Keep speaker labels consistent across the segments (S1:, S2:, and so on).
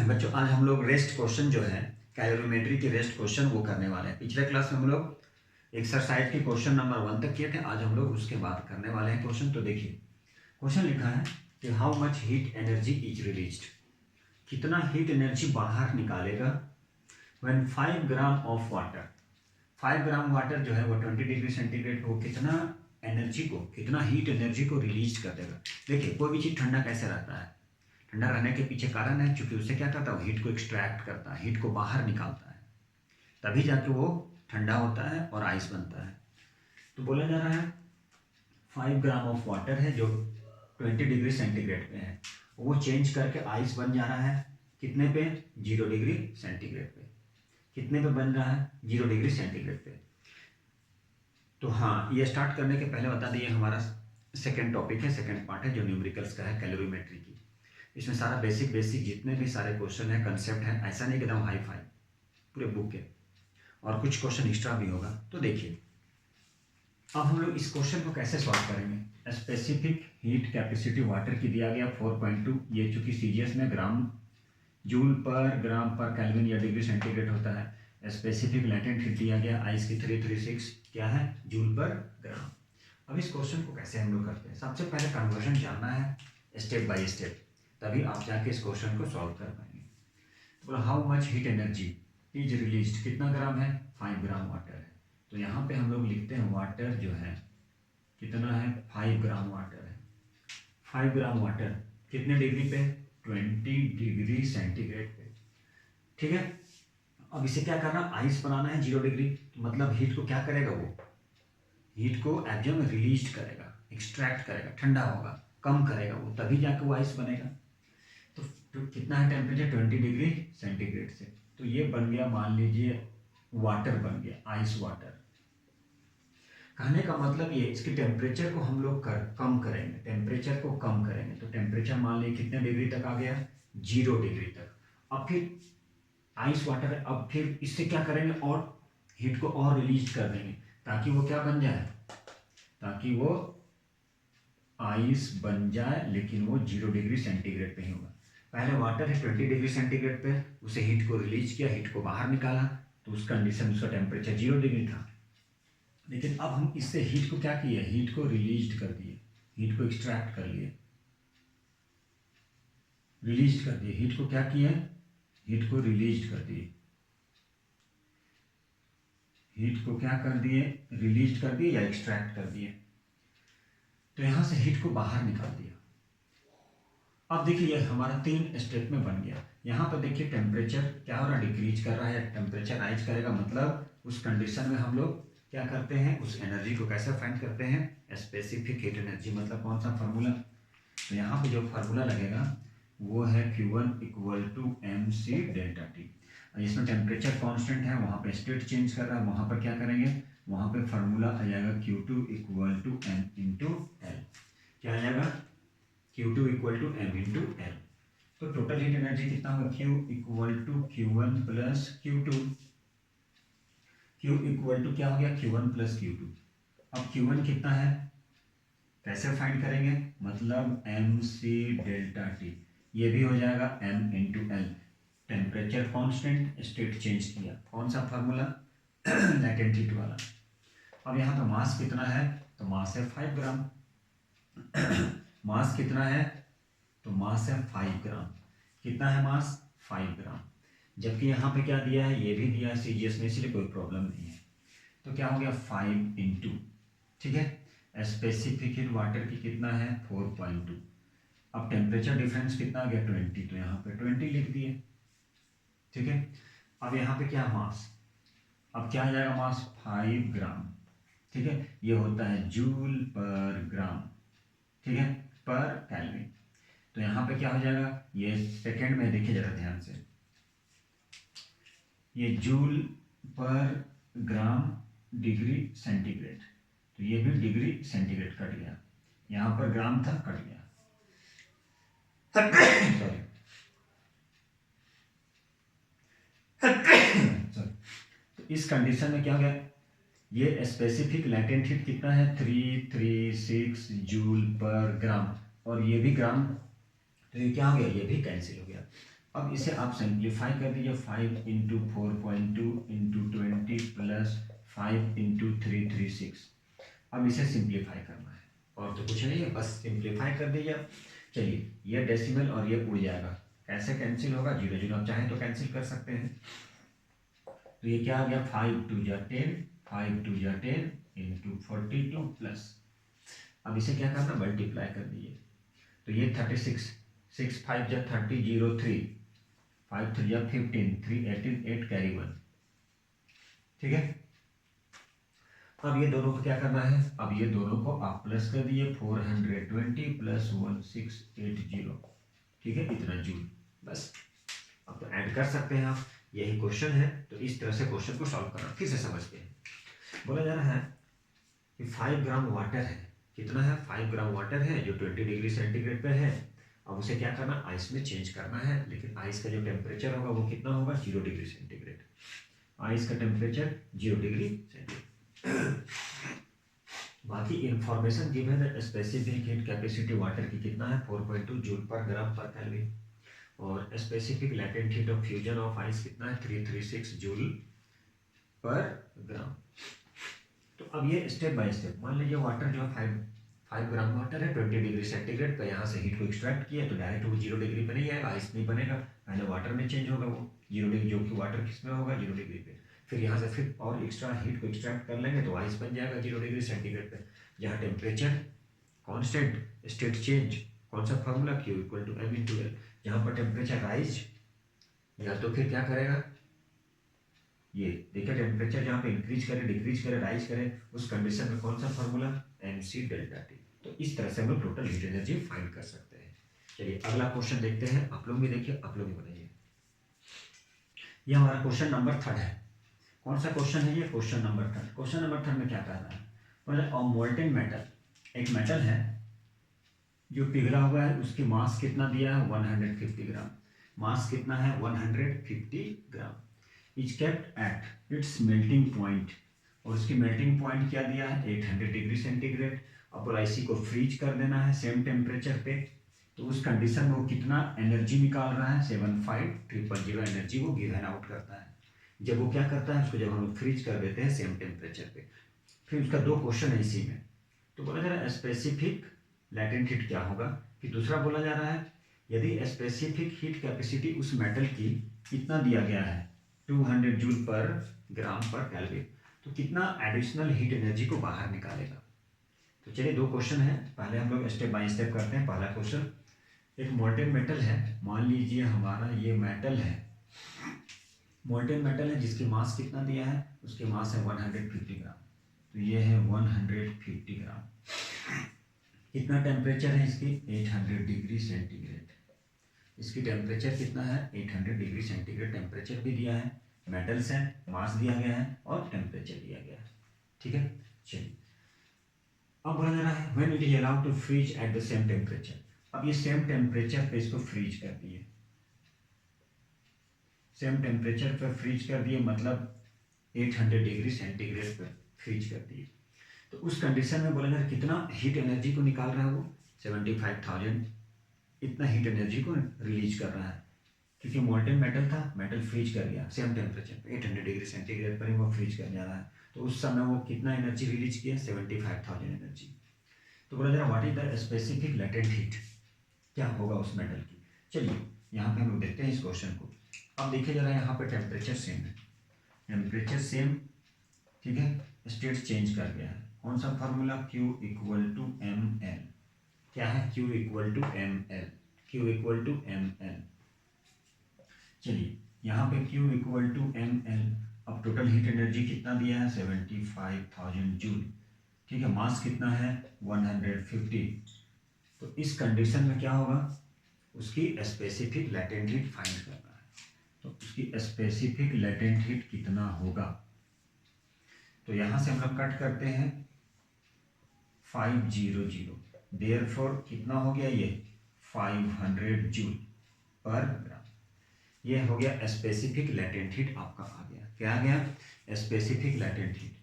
S1: बच्चों आज हम लोग रेस्ट क्वेश्चन जो है कैलोरीमेट्री के रेस्ट क्वेश्चन वो करने वाले हैं। पिछले क्लास में हम लोग एक्सरसाइज के क्वेश्चन नंबर 1 तक किए थे। आज हम लोग उसके बाद करने वाले हैं क्वेश्चन। तो देखिए क्वेश्चन लिखा है कि how much heat energy is released, कितना हीट एनर्जी बाहर निकालेगा when 5 gram of water. 5 gram water जो है वो 20 डिग्री सेंटीग्रेड को कितना एनर्जी को, कितना हीट एनर्जी को रिलीज कर देगा। देखिए कोई भी चीज़ ठंडा कैसे रहता है, ठंडा रहने के पीछे कारण है क्योंकि उससे क्या करता है, हीट को एक्सट्रैक्ट करता है, हीट को बाहर निकालता है, तभी जाके वो ठंडा होता है और आइस बनता है। तो बोला जा रहा है 5 ग्राम ऑफ वाटर है जो 20 डिग्री सेंटीग्रेड पे है, वो चेंज करके आइस बन जा रहा है कितने पे, 0 डिग्री सेंटीग्रेड पे। कितने पे बन रहा है, 0 डिग्री सेंटीग्रेड पे। तो हाँ, ये स्टार्ट करने के पहले बता दिए हमारा सेकेंड टॉपिक है, सेकेंड पार्ट है जो न्यूमेरिकल्स का है, कैलोरीमेट्री की। इसमें सारा बेसिक जितने भी सारे क्वेश्चन है, कंसेप्ट है, ऐसा नहीं एकदम हाई फाई पूरे बुक के, और कुछ क्वेश्चन एक्स्ट्रा भी होगा। तो देखिए अब हम लोग इस क्वेश्चन को कैसे सॉल्व करेंगे। स्पेसिफिक हीट कैपेसिटी वाटर की दिया गया 4.2, ये चूंकि सीजीएस में ग्राम जूल पर ग्राम पर केल्विन या डिग्री सेंटीग्रेड होता है। स्पेसिफिक लैटेंट हीट दिया गया आइस की 336 क्या है, जूल पर ग्राम। अब इस क्वेश्चन को कैसे हम लोग करते हैं, सबसे पहले कन्वर्जन जानना है स्टेप बाय स्टेप, तभी आप जाके इस क्वेश्चन को सॉल्व कर पाएंगे। तो बोला how much heat energy is released, कितना ग्राम है, 5 ग्राम वाटर है। तो यहाँ पे हम लोग लिखते हैं वाटर जो है कितना है, 5 ग्राम वाटर है। 5 ग्राम वाटर कितने डिग्री पे, 20 डिग्री सेंटीग्रेड पे। ठीक है, अब इसे क्या करना, आइस बनाना है 0 डिग्री। तो मतलब हीट को क्या करेगा, वो हीट को एब्जॉर्ब रिलीज करेगा, एक्सट्रैक्ट करेगा, ठंडा होगा, कम करेगा वो, तभी जाकर वो आइस बनेगा। तो कितना है टेम्परेचर, 20 डिग्री सेंटीग्रेड से। तो ये बन गया, मान लीजिए वाटर बन गया, आइस वाटर। कहने का मतलब ये, इसके टेम्परेचर को हम लोग कम करेंगे, टेम्परेचर को कम करेंगे। तो टेम्परेचर मान लीजिए कितने डिग्री तक आ गया, 0 डिग्री तक। अब फिर आइस वाटर है, अब फिर इससे क्या करेंगे, और हीट को और रिलीज कर देंगे ताकि वो क्या बन जाए, ताकि वो आइस बन जाए, लेकिन वो 0 डिग्री सेंटीग्रेड पे ही होगा। पहले वाटर है 20 डिग्री सेंटीग्रेड पे, उसे हीट को रिलीज किया, हीट को बाहर निकाला, तो उस कंडीशन उसका टेम्परेचर 0 डिग्री था। लेकिन अब हम इससे हीट को क्या किए, हीट को रिलीज कर दिए, हीट को एक्सट्रैक्ट कर लिए, रिलीज कर दिए। हीट को क्या किए, हीट को रिलीज कर दिए, हीट को क्या कर दिए, रिलीज कर दिए या एक्सट्रैक्ट कर दिए। तो यहां से हीट को बाहर निकाल दिया। अब देखिए हमारा 3 स्टेप में बन गया। यहाँ पर देखिए टेम्परेचर क्या हो रहा है, डिक्रीज कर रहा है, टेम्परेचर राइज करेगा, मतलब उस कंडीशन में हम लोग क्या करते हैं, उस एनर्जी को कैसे फाइंड करते हैं, स्पेसिफिक हीट एनर्जी, मतलब कौन सा फार्मूला। तो यहाँ पे जो फार्मूला लगेगा वो है Q1 equal to MC delta T. इसमें टेम्परेचर कांस्टेंट है, वहाँ पे स्टेट चेंज कर रहा है, वहाँ पर क्या करेंगे, वहाँ पे फार्मूला आ जाएगा Q2 equal to M into L. क्या आ जाएगा, Q2 equal to M into L. तो टोटल हीट एनर्जी कितना होगा, Q equal to Q1 plus Q2। Q equal to क्या हो गया, Q1 प्लस Q2। अब Q1 कितना है, कैसे फाइंड करेंगे, मतलब MC डेल्टा टी, ये भी हो जाएगा M into L. Temperature constant, state change किया, कौन सा फार्मूला, लैटेंट हीट वाला। अब यहाँ पे मास कितना है, तो मास है 5 ग्राम। मास कितना है, तो मास है 5 ग्राम। कितना है मास, 5 ग्राम। जबकि यहाँ पे क्या दिया है, ये भी दिया है सीजीएस में, इसलिए कोई प्रॉब्लम नहीं है। तो क्या हो गया 5 इंटू, ठीक है, स्पेसिफिक हीट वाटर की कितना है 4.2। अब टेम्परेचर डिफरेंस कितना आ गया 20, तो यहाँ पे 20 लिख दिए, ठीक है। अब यहाँ पे क्या मास, अब क्या आ जाएगा मास 5 ग्राम, ठीक है, ये होता है जूल पर ग्राम, ठीक है, पर केल्विन। तो यहाँ पे क्या हो जाएगा, ये सेकेंड में देखिए जरा ध्यान से, ये जूल पर ग्राम डिग्री सेंटीग्रेड, तो ये भी डिग्री सेंटीग्रेड कट गया, यहाँ पर ग्राम था कट गया, सॉरी तो इस कंडीशन में क्या हो गया, ये स्पेसिफिक लैटेंट हीट कितना है 336 जूल पर ग्राम, और ये भी ग्राम, तो ये क्या हो गया, ये भी कैंसिल हो गया। अब इसे आप सिंप्लीफाई कर दीजिए, 5 इंटू 4.2 इंटू 20 प्लस 5 इंटू 336। अब इसे सिंप्लीफाई करना है और तो कुछ नहीं है, बस सिंप्लीफाई कर दीजिए। चलिए ये डेसिमल और ये उड़ जाएगा, कैसे कैंसिल होगा, जीरो जीरो, आप चाहें तो कैंसिल कर सकते हैं। तो ये क्या आ गया, 5 2 जा 10, 5 2 जा 10 इंटू 42 प्लस, अब इसे क्या करना, मल्टीप्लाई कर दीजिए। तो ये 36, 6 5 जा 30, 0 3, 5 3 जा 15, 3 18, 8 कैरी 1। ठीक है, अब ये दोनों को क्या करना है, अब ये दोनों को आप प्लस कर दिए, 420 प्लस 1680। ठीक है, इतना जूल, बस। अब तो ऐड कर सकते हैं आप, यही क्वेश्चन है। तो इस तरह से क्वेश्चन को सॉल्व करना, फिर से समझते हैं। बोला जा रहा है कि 5 ग्राम वाटर है, कितना है, 5 ग्राम वाटर है जो 20 डिग्री सेंटीग्रेड पे है। अब उसे क्या करना, आइस में चेंज करना है, लेकिन आइस का जो टेम्परेचर होगा वो कितना होगा, 0 डिग्री सेंटीग्रेड। आइस का टेम्परेचर 0 डिग्री सेंटीग्रेड। बाकी इंफॉर्मेशन गिवन है, स्पेसिफिक हीट कैपेसिटी वाटर की कितना है, 4.2 जूल पर ग्राम पर केल्विन, और specific latent heat of fusion of ice कितना है, 336 जूल पर ग्राम। तो अब ये स्टेप बाय स्टेप, मान लीजिए वाटर जो है 5 ग्राम वाटर है 20 डिग्री सेंटीग्रेड पे, यहाँ से हीट को एक्सट्रैक्ट किया तो डायरेक्ट वो 0 डिग्री पे नहीं आएगा, आइस नहीं बनेगा, पहले वाटर में चेंज होगा वो 0 डिग्री, जो कि वाटर किस में होगा, 0 डिग्री पे। फिर यहाँ से फिर और एक्स्ट्रा हीट को एक्सट्रैक्ट कर लेंगे तो आइस बन जाएगा 0 डिग्री सेंटीग्रेड पे, जहाँ टेम्परेचर कॉन्स्टेंट, स्टेट चेंज, कौन सा formula, Q equal to M into L। जहाँ पर टेम्परेचर राइज या तो फिर क्या करेगा, ये देखिए टेम्परेचर जहाँ पे इंक्रीज करे, डिक्रीज करे, राइज करे, उस कंडीशन में कौन सा फॉर्मूला, MC डेल्टा T। तो इस तरह से हम लोग टोटल हीट एनर्जी फाइंड कर सकते हैं। चलिए अगला क्वेश्चन देखते हैं, आप लोग भी देखिए, आप लोग भी बनाइए। ये हमारा क्वेश्चन नंबर 3 है। कौन सा क्वेश्चन है ये, क्वेश्चन नंबर 3। क्वेश्चन नंबर 3 में क्या कह रहा है, मतलब मोल्टेन मेटल, एक मेटल है जो पिघला हुआ है, उसकी मास कितना दिया है, 150 ग्राम। मास कितना है, 150 gram. Is kept at its melting point, और उसकी मेल्टिंग पॉइंट क्या दिया है, 800 डिग्री सेंटीग्रेड। अब बोला इसी को फ्रीज कर देना है सेम टेम्परेचर पे, तो उस कंडीशन में वो कितना एनर्जी निकाल रहा है, 75000 एनर्जी वो गिवन आउट करता है। जब वो क्या करता है, उसको जब हम लोग फ्रीज कर देते हैं सेम टेम्परेचर पे। फिर उसका 2 क्वेश्चन है इसी में। तो बोला जा रहा है स्पेसिफिक लैटेंट हीट क्या होगा, फिर दूसरा बोला जा रहा है यदि स्पेसिफिक हीट कैपेसिटी उस मेटल की कितना दिया गया है, 200 जूल पर ग्राम पर केल्विन, तो कितना एडिशनल हीट एनर्जी को बाहर निकालेगा। तो चलिए 2 क्वेश्चन है, पहले हम लोग स्टेप बाय स्टेप करते हैं। पहला क्वेश्चन, एक मोल्टेन मेटल है, मान लीजिए हमारा ये मेटल है, मोल्टेन मेटल है जिसकी मास कितना दिया है, उसकी मास है 150 ग्राम। तो ये है 150 ग्राम। कितना टेम्परेचर है इसकी, 800 डिग्री सेंटीग्रेड। इसकी टेम्परेचर कितना है, 800 डिग्री सेंटीग्रेड टेम्परेचर भी दिया है, मेटल्स है, मास दिया गया है और टेम्परेचर दिया गया है। ठीक है, चलिए अब बोला जा रहा है when it is allowed to freeze at the same temperature. अब ये सेम टेम्परेचर पे इसको फ्रीज कर दिए, सेम टेम्परेचर पर फ्रीज कर दिए, मतलब 800 डिग्री सेंटीग्रेड पर फ्रीज कर दिए। तो उस कंडीशन में बोला जाए कितना हीट एनर्जी को निकाल रहा है वो, 75,000 इतना हीट एनर्जी को रिलीज कर रहा है, क्योंकि मोल्टेन मेटल था, मेटल फ्रीज कर दिया सेम टेम्परेचर पे, 800 डिग्री सेंटीग्रेड पर ही वो फ्रीज कर जा रहा है। तो उस समय वो कितना एनर्जी रिलीज किया, 75,000 एनर्जी। तो बोला जा रहा what is the specific latent heat, क्या होगा उस मेटल की। चलिए यहाँ पे हम लोग देखते हैं इस क्वेश्चन को। अब देखिए जरा, यहाँ पे टेम्परेचर सेम है, टेम्परेचर सेम, ठीक है, स्टेट चेंज कर गया है। कौन सा formula, Q equal to ML। क्या है, Q equal to ML, Q equal to ML। चलिए यहाँ पे Q इक्वल टू ML। अब टोटल हीट एनर्जी कितना दिया है, 75,000 जूल। ठीक है, मास कितना है, 150। तो इस कंडीशन में क्या होगा, उसकी स्पेसिफिक लेटेंट हीट फाइंड करना है। तो उसकी स्पेसिफिक लेटेंट हीट कितना होगा, तो यहां से हम लोग कट करते हैं 500, देयरफॉर कितना हो गया ये, 500 जूल पर ग्राम। ये हो गया स्पेसिफिक लेटेंट हीट आपका आ गया, क्या आ गया, स्पेसिफिक लेटेंट हीट।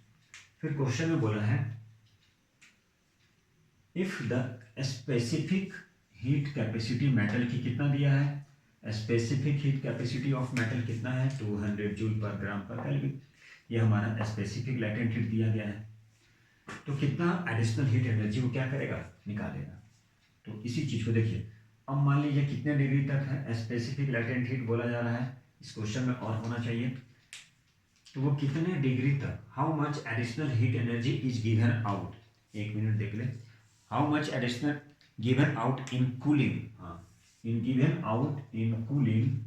S1: फिर क्वेश्चन में बोला है if the specific heat capacity metal की कितना दिया है, specific heat capacity of metal कितना है 200 जूल पर ग्राम पर केल्विन। ये हमारा स्पेसिफिक लैटेंट हीट दिया गया है, तो कितना एडिशनल हीट एनर्जी वो क्या करेगा, निकालेगा। तो इसी चीज को देखिए, अब मान लीजिए कितने डिग्री तक है स्पेसिफिक लैटेंट हीट बोला जा रहा है, इस क्वेश्चन में और होना चाहिए, तो वो कितने डिग्री तक, how much additional heat energy is given out, एक मिनट देख ले, how much additional given out in cooling, हाँ in given out in cooling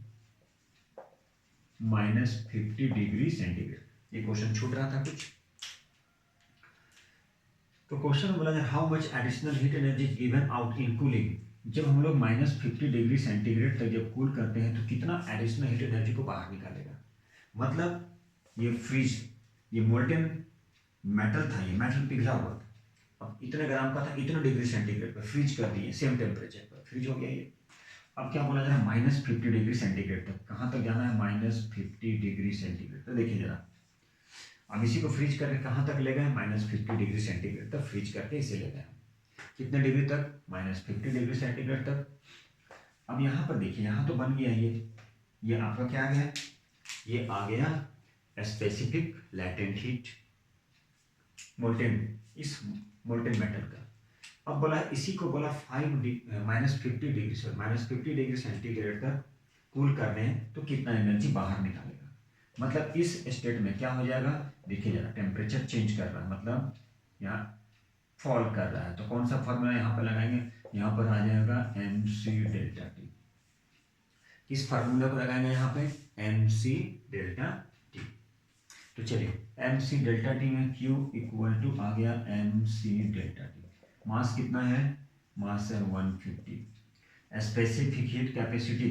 S1: -50 degree centigrade. ये क्वेश्चन छूट रहा था कुछ, तो क्वेश्चन बोला जाए how much additional heat energy given out in cooling, जब हम लोग -50 डिग्री सेंटीग्रेड तक जब कूल करते हैं तो कितना एडिशनल हीट एनर्जी को बाहर निकालेगा। मतलब ये फ्रीज, ये मोल्टेन मेटल था, ये मेटल पिघला हुआ था, अब इतने ग्राम का था, इतने डिग्री सेंटीग्रेड पर फ्रीज कर दिए, सेम टेम्परेचर पर फ्रीज हो गया ये। अब क्या बोला जा रहा है -50 डिग्री सेंटीग्रेड तक, कहाँ तक जाना है -50 डिग्री सेंटीग्रेड। तो देखिए जरा, अब इसी को फ्रीज करके कहाँ तक ले गए -50 डिग्री सेंटीग्रेड तक फ्रीज करके इसे ले गए, कितने डिग्री तक -50 डिग्री सेंटीग्रेड तक। अब यहाँ पर देखिए, यहाँ तो बन गया ये आपका क्या आ गया, ये आ गया स्पेसिफिक लैटेंट हीट मोल्टेन, इस मोल्टेन मेटल का। अब बोला इसी को बोला -50 डिग्री से -50 डिग्री सेंटीग्रेड तक कूल करने हैं तो कितना एनर्जी बाहर निकालेगा। मतलब इस स्टेट में क्या हो जाएगा, देखिए जरा टेम्परेचर चेंज कर रहा है, मतलब यहाँ फॉल कर रहा है, तो कौन सा फॉर्मूला यहाँ पर लगाएंगे, यहाँ पर आ जाएगा mc डेल्टा टी। किस फार्मूला को लगाएंगे यहाँ पे, mc डेल्टा टी। तो चलिए mc डेल्टा टी में q इक्वल टू आ गया mc डेल्टा टी। मास कितना है, मास है 150। स्पेसिफिक हीट कैपेसिटी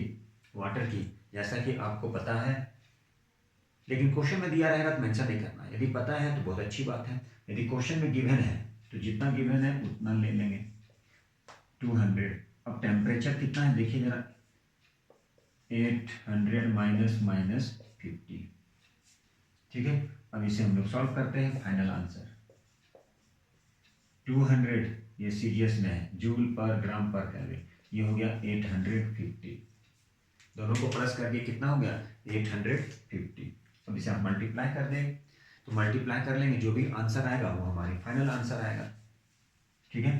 S1: वाटर की, जैसा कि आपको पता है, लेकिन क्वेश्चन में दिया रहेगा तो मेंशन नहीं करना, यदि पता है तो बहुत अच्छी बात है, यदि क्वेश्चन में गिवन है तो जितना गिवन है उतना ले लेंगे 200। अब टेम्परेचर कितना है देखिए जरा, 800 -50, ठीक है। अब इसे हम लोग सॉल्व करते हैं, फाइनल आंसर 200, ये सीरियस में है, जूल पर ग्राम पर केल्विन, ये हो गया 850, दोनों को प्लस करके कितना हो गया 850। अब इसे आप मल्टीप्लाई कर दें, तो मल्टीप्लाई कर लेंगे, जो भी आंसर आएगा वो हमारी फाइनल आंसर आएगा, ठीक है।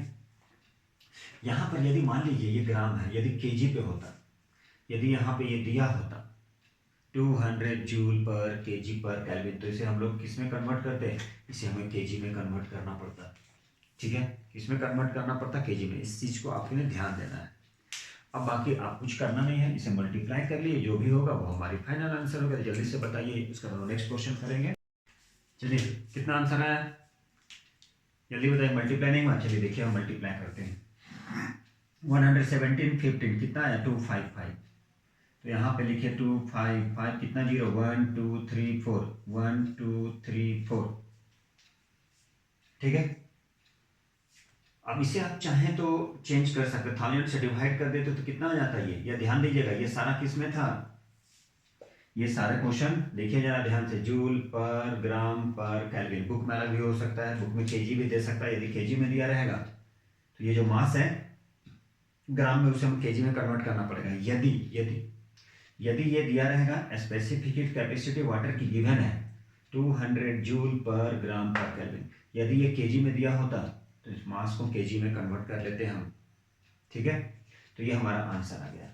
S1: यहाँ पर यदि मान लीजिए ये ग्राम है, यदि केजी पे होता, यदि यहाँ पे ये दिया होता 200 जूल पर केजी पर केल्विन, तो इसे हम लोग किस में कन्वर्ट करते हैं, इसे हमें केजी में कन्वर्ट करना पड़ता, ठीक है, किसमें कन्वर्ट करना पड़ता, केजी में। इस चीज़ को आपके लिए ध्यान देना है। अब बाकी आप कुछ करना नहीं है, इसे मल्टीप्लाई कर लिए, जो भी होगा वो हमारी फाइनल आंसर होगा। जल्दी से बताइए, उसका हम नेक्स्ट क्वेश्चन करेंगे। चलिए कितना आंसर आया, जल्दी बताइए, मल्टीप्लाई नहीं हुआ, चलिए देखिए हम मल्टीप्लाई करते हैं। 117 15 कितना आया 255, तो यहाँ पे लिखिए 255 कितना जीरो 1 2 3 4 1 2 3 4, ठीक है। अब इसे आप चाहें तो चेंज कर सकते, 1000 से डिवाइड कर देते तो कितना आ जाता है ये ध्यान दीजिएगा, ये सारा किस में था, ये सारे क्वेश्चन देखिए जरा ध्यान से, जूल पर ग्राम पर केल्विन। बुक में अलग भी हो सकता है, बुक में केजी भी दे सकता है, यदि केजी में दिया रहेगा तो ये जो मास है ग्राम में, उसे हम केजी में कन्वर्ट करना पड़ेगा। यदि यदि यदि ये दिया रहेगा स्पेसिफिक हीट कैपेसिटी वाटर की गिवन है 200 जूल पर ग्राम पर केल्विन, यदि ये केजी में दिया होता तो इस मास को केजी में कन्वर्ट कर लेते हम, ठीक है। तो ये हमारा आंसर आ गया।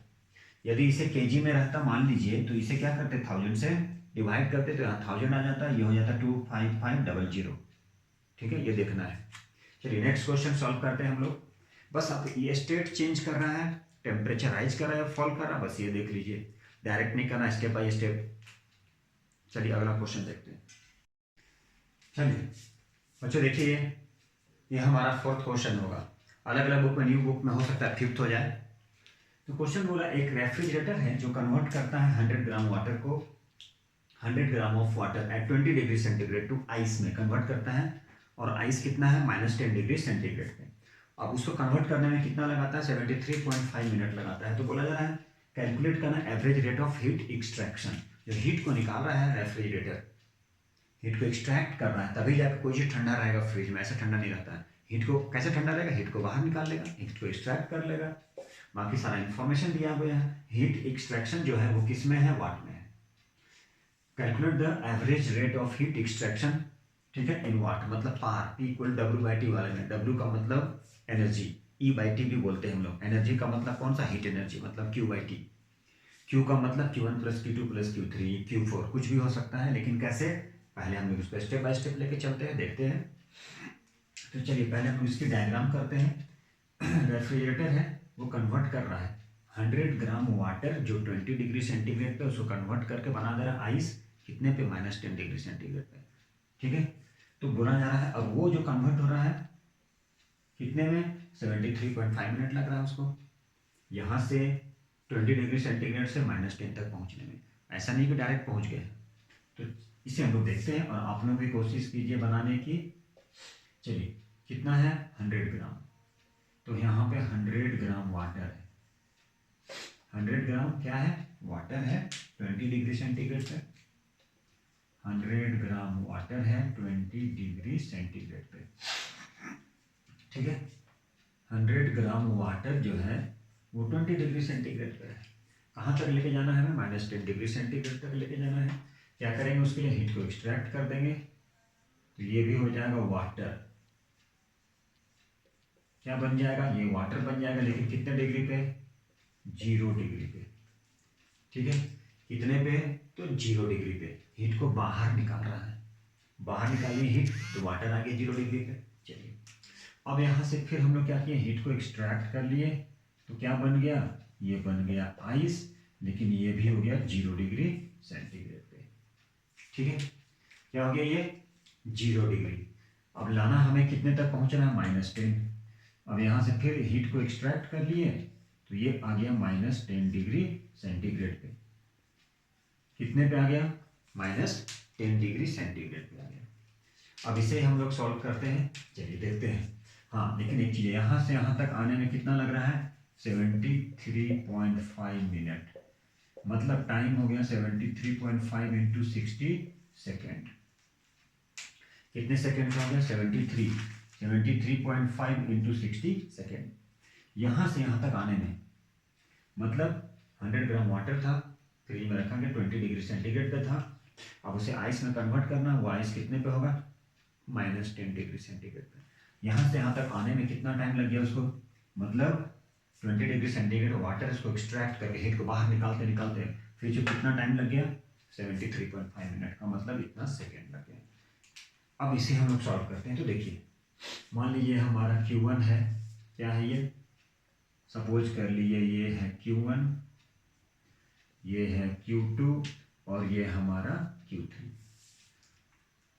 S1: यदि इसे केजी में रहता मान लीजिए, तो इसे क्या करते 1000 से डिवाइड करते, तो यहाँ 1000 आ जाता, ये हो जाता 25500, ठीक है, ये देखना है। चलिए नेक्स्ट क्वेश्चन सॉल्व करते हैं हम लोग। बस आप ये स्टेट चेंज कर रहा है, टेम्परेचर राइज कर रहा है, फॉल कर रहा है, बस ये देख लीजिए, डायरेक्ट नहीं करना, स्टेप बाय स्टेप। चलिए अगला क्वेश्चन देखते हैं। चलिए बच्चों देखिए, ये हमारा 4th क्वेश्चन होगा, अलग अलग बुक में, न्यू बुक में हो सकता है 5th हो जाए। तो क्वेश्चन बोला एक रेफ्रिजरेटर है जो कन्वर्ट करता है 100 ग्राम वाटर को, 100 gram of water at 20 degree centigrade to ice में कन्वर्ट करता है, और आइस कितना है -10 डिग्री सेंटीग्रेड पे। अब उसको कन्वर्ट करने में कितना लगाता है 73.5 मिनट लगाता है। तो बोला जा रहा है कैलकुलेट करना average rate of heat extraction, जो हीट को निकाल रहा है रेफ्रिजरेटर, हीट को एक्सट्रैक्ट कर रहा है, तभी जाकर कोई चीज़ ठंडा रहेगा फ्रिज में, ऐसा ठंडा नहीं रहता है। हीट को कैसे ठंडा रहेगा, हीट को बाहर निकाल लेगा, हीट को एक्सट्रैक्ट कर लेगा। बाकी सारा इंफॉर्मेशन दिया हुआ है। हीट एक्सट्रैक्शन जो है वो किस में है, वाट में है। Calculate the average rate of heat extraction, ठीक है, इन वाट, मतलब पार, P इक्वल W/T वाले में, W का मतलब एनर्जी, E/T भी बोलते हैं हम लोग। एनर्जी का मतलब कौन सा, हीट एनर्जी, मतलब Q/T। Q का मतलब Q1 + Q2 + Q3 Q4 कुछ भी हो सकता है, लेकिन कैसे, पहले हम लोग उसको स्टेप बाय स्टेप लेके चलते हैं, देखते हैं। तो चलिए पहले हम इसकी डायग्राम करते हैं। रेफ्रिजरेटर है, वो कन्वर्ट कर रहा है 100 ग्राम वाटर जो 20 डिग्री सेंटीग्रेड पे, उसको कन्वर्ट करके बना दे रहा है आइस, कितने पे, -10 डिग्री सेंटीग्रेड पे, ठीक है। तो बोला जा रहा है अब वो जो कन्वर्ट हो रहा है कितने में, 73.5 मिनट लग रहा है उसको, यहाँ से 20 डिग्री सेंटीग्रेड से -10 तक पहुँचने में। ऐसा नहीं कि डायरेक्ट पहुँच गए। तो इसे हम लोग देखते हैं और आप लोग भी कोशिश कीजिए बनाने की। चलिए कितना है, 100 ग्राम, तो यहाँ पे 100 ग्राम वाटर है। 100 ग्राम क्या है, वाटर है, 20 डिग्री सेंटीग्रेड पे। 100 ग्राम वाटर है 20 डिग्री सेंटीग्रेड पे, ठीक है। 100 ग्राम वाटर जो है वो 20 डिग्री सेंटीग्रेड पे है। कहाँ तक लेके जाना है हमें, -10 डिग्री सेंटीग्रेड तक लेके जाना है। क्या करेंगे, उसके लिए हीट को एक्सट्रैक्ट कर देंगे, तो ये भी हो जाएगा वाटर। क्या बन जाएगा, ये वाटर बन जाएगा, लेकिन कितने डिग्री पे, 0 डिग्री पे, ठीक है। कितने पे, तो 0 डिग्री पे। हीट को बाहर निकाल रहा है, बाहर निकालिए हीट, तो वाटर आ गया 0 डिग्री पे। चलिए अब यहाँ से फिर हम लोग क्या किए, हीट को एक्सट्रैक्ट कर लिए, तो क्या बन गया, ये बन गया आइस, लेकिन ये भी हो गया 0 डिग्री सेंटीग्रेड पे, ठीक है। क्या हो गया ये, 0 डिग्री। अब लाना हमें कितने तक पहुँचना है, -10। अब यहाँ से फिर हीट को एक्सट्रैक्ट कर लिए, तो ये आ गया -10 डिग्री सेंटीग्रेड पे। कितने पे आ गया, -10 डिग्री सेंटीग्रेड पे आ गया। अब इसे हम लोग सॉल्व करते हैं, चलिए देखते हैं। हाँ लेकिन एक चीज़, यहाँ से यहाँ तक आने में कितना लग रहा है, 73.5 मिनट, मतलब टाइम हो गया 73.5 इंटू 60 सेकेंड। कितने सेकेंड का हो गया, 73.5 इंटू 60 सेकेंड। यहाँ से यहाँ तक आने में, मतलब 100 ग्राम वाटर था, फ्रिज में रखा गया, 20 डिग्री सेंटीग्रेड पे था। अब उसे आइस में कन्वर्ट करना, वो आइस कितने पे होगा, -10 डिग्री सेंटीग्रेड पे। यहाँ से यहाँ तक आने में कितना टाइम लग गया उसको, मतलब 20 डिग्री सेंटीग्रेड वाटर, इसको एक्सट्रैक्ट करके हीट को बाहर निकालते निकालते फिर जो कितना टाइम लग गया, 73.5 मिनट का, मतलब इतना सेकेंड लग गया। अब इसे हम लोग सॉल्व करते हैं। तो देखिए मान लीजिए हमारा Q1 है, क्या है ये, सपोज कर लीजिए ये है Q1, ये है Q2 और ये हमारा Q3।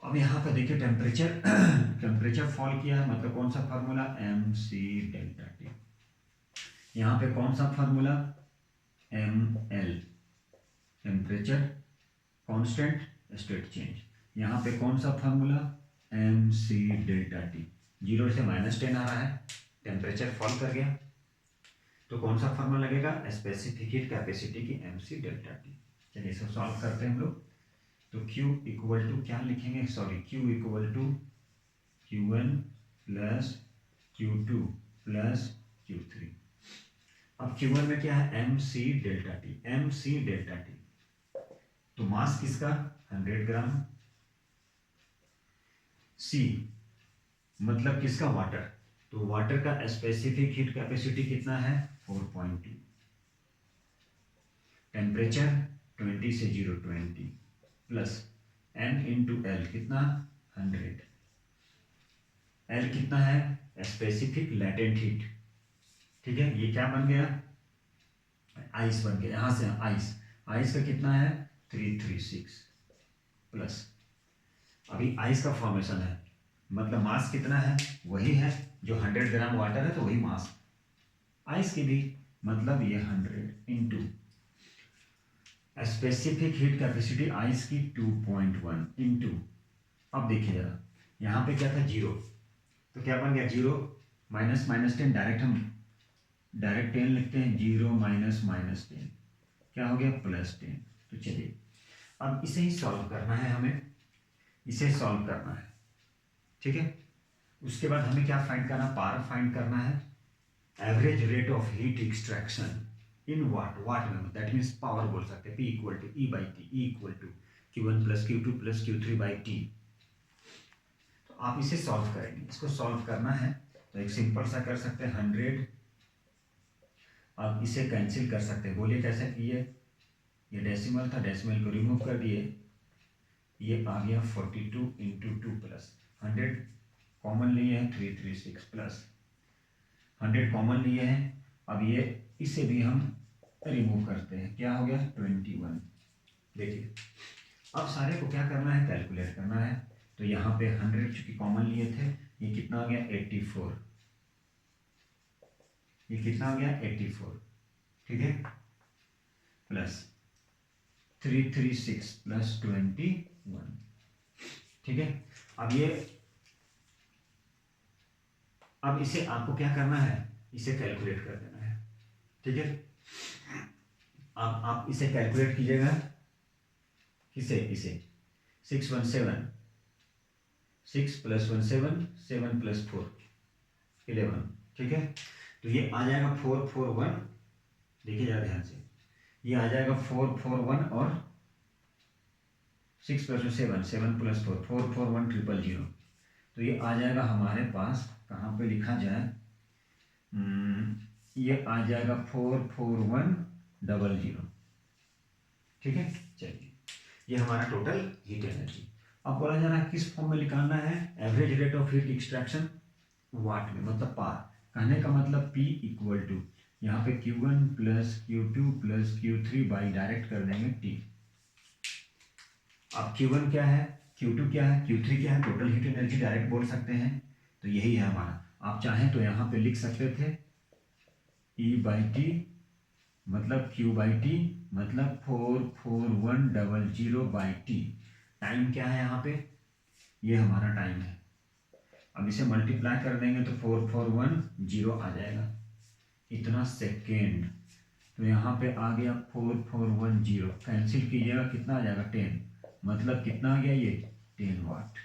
S1: अब यहाँ पे देखिए टेम्परेचर टेम्परेचर फॉल किया है, मतलब कौन सा फार्मूला, mc∆T। यहाँ पे कौन सा formula, ml, temperature constant, state change. यहाँ पे कौन सा फार्मूला, mc∆T। 0 से -10 आ रहा है, टेम्परेचर फॉल कर गया, तो कौन सा फार्मूला लगेगा, स्पेसिफिक हीट कैपेसिटी की mc∆T। चलिए इसको सॉल्व करते हैं हम लोग। तो Q इक्वल टू क्या लिखेंगे, sorry, Q equal to Q1 plus Q2 plus Q3। अब Q1 में क्या है, mc∆T, mc∆T, तो मास किसका, 100 ग्राम, C मतलब किसका, वाटर, तो वाटर का स्पेसिफिक हीट कैपेसिटी कितना है, 4.2, टेम्परेचर 20 से 0 20 प्लस m इंटू एल कितना, 100, L कितना है, स्पेसिफिक लैटेंट हीट, ठीक है। ये क्या बन गया, आइस बन गया। यहाँ से आइस, आइस का कितना है, 336 प्लस, अभी आइस का फॉर्मेशन है, मतलब मास कितना है, वही है जो 100 ग्राम वाटर है, तो वही मास आइस की भी, मतलब ये 100 into specific heat capacity ice की 2.1 इंटू, अब देखिए जरा यहाँ पे क्या था, 0, तो क्या बन गया, 0 -10, डायरेक्ट हम डायरेक्ट 10 लिखते हैं, 0 -10 क्या हो गया, +10। तो चलिए अब इसे ही सॉल्व करना है हमें, इसे सॉल्व करना है, ठीक है। उसके बाद हमें क्या फाइंड करना, पार फाइंड करना है, average rate of heat extraction in watt में, दैट मीन्स पावर बोल सकते हैं, P equal to E by T, E equal to Q1 plus Q2 plus Q3 by T. तो आप इसे सॉल्व करेंगे, इसको सॉल्व करना है तो एक सिंपल सा कर सकते हैं 100, आप इसे कैंसिल कर सकते हैं। बोलिए कैसे किए, ये डेसिमल था, डेसिमल को रिमूव कर दिए, ये आ गया 42 इंटू 2 प्लस 100 कॉमन लिए हैं 336 प्लस 100 कॉमन लिए हैं। अब ये इसे भी हम रिमूव करते हैं, क्या हो गया 21। देखिए अब सारे को क्या करना है, कैलकुलेट करना है। तो यहाँ पे 100 चूंकि कॉमन लिए थे, ये कितना हो गया 84, ये कितना हो गया 84, ठीक है, प्लस 336 प्लस 21, ठीक है। अब इसे आपको क्या करना है, इसे कैलकुलेट कर देना है, ठीक है। अब आप इसे कैलकुलेट कीजिएगा, किसे, इसे 617, 6 प्लस 1 7, 7 प्लस 4 11, ठीक है। तो ये आ जाएगा 441, देखिए जरा ध्यान से, ये आ जाएगा 441 और 6 प्लस 7, 7 प्लस 4, 441000। तो ये आ जाएगा हमारे पास, कहाँ पे लिखा जाए, ये आ जाएगा 44100, ठीक है। चलिए ये हमारा टोटल हीट एनर्जी। अब बोला जा रहा है किस फॉर्म में निकालना है, average rate of heat extraction watt में, मतलब पार। कहने का मतलब P इक्वल टू यहाँ पे Q1 plus Q2 plus Q3 by direct कर देंगे T। अब Q1 क्या है, Q2 क्या है, Q3 क्या है, टोटल हीट एनर्जी डायरेक्ट बोल सकते हैं, तो यही है हमारा। आप चाहें तो यहाँ पे लिख सकते थे E बाई टी मतलब Q बाई टी मतलब 44100 बाई टी। टाइम क्या है यहाँ पे, ये हमारा टाइम है। अब इसे मल्टीप्लाई कर देंगे तो 4410 आ जाएगा, इतना सेकेंड। तो यहाँ पे आ गया 4410, कैंसिल कीजिएगा कितना आ जाएगा 10, मतलब कितना आ गया ये 10 वाट।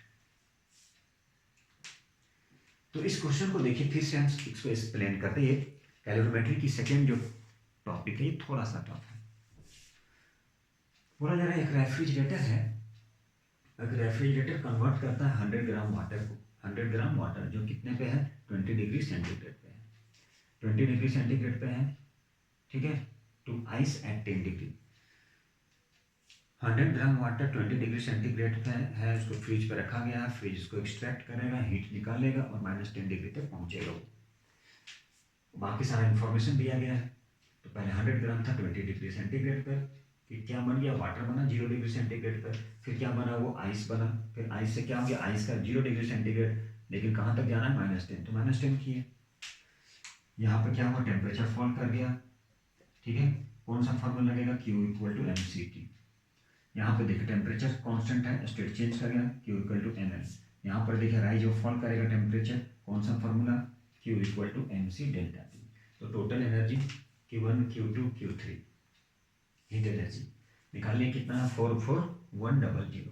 S1: तो इस क्वेश्चन को देखिए फिर से हम इसको एक्सप्लेन करते हैं। कैलोरीमेट्री की सेकेंड जो टॉपिक है ये थोड़ा सा टफ है। बोला जा रहा है एक रेफ्रिजरेटर है, एक रेफ्रिजरेटर कन्वर्ट करता है 100 ग्राम वाटर को, 100 ग्राम वाटर जो कितने पे है 20 डिग्री सेंटीग्रेड पे है, 20 डिग्री सेंटीग्रेड पे है, ठीक है, to ice at 10 degree. 100 gram water 20 degree centigrade पे है, उसको फ्रिज पे रखा गया है, फ्रिज उसको एक्सट्रैक्ट करेगा, हीट निकालेगा और -10 डिग्री तक पहुंचेगा वो। बाकी सारा इन्फॉर्मेशन दिया गया है। तो पहले 100 ग्राम था 20 डिग्री सेंटीग्रेड पर, फिर क्या बन गया, वाटर बना 0 डिग्री सेंटीग्रेड पर, फिर क्या बना, वो आइस बना, फिर आइस से क्या हो गया, आइस का 0 डिग्री सेंटीग्रेड, लेकिन कहाँ तक जाना है -10, तो -10 किए। यहाँ पर क्या हुआ, टेम्परेचर फॉल कर गया, ठीक है। कौन सा फॉर्मूला लगेगा, Q इक्वल टू mCT। यहाँ पे देखिए टेम्परेचर कांस्टेंट है, स्टेट चेंज कर गया, Q इक्वल टू ml। यहाँ पर देखिए राइज और फॉल करेगा टेम्परेचर, कौन सा formula, Q equal to mc delta T। तो total energy Q1 Q2 Q3 heat energy निकालने कितना है 44100,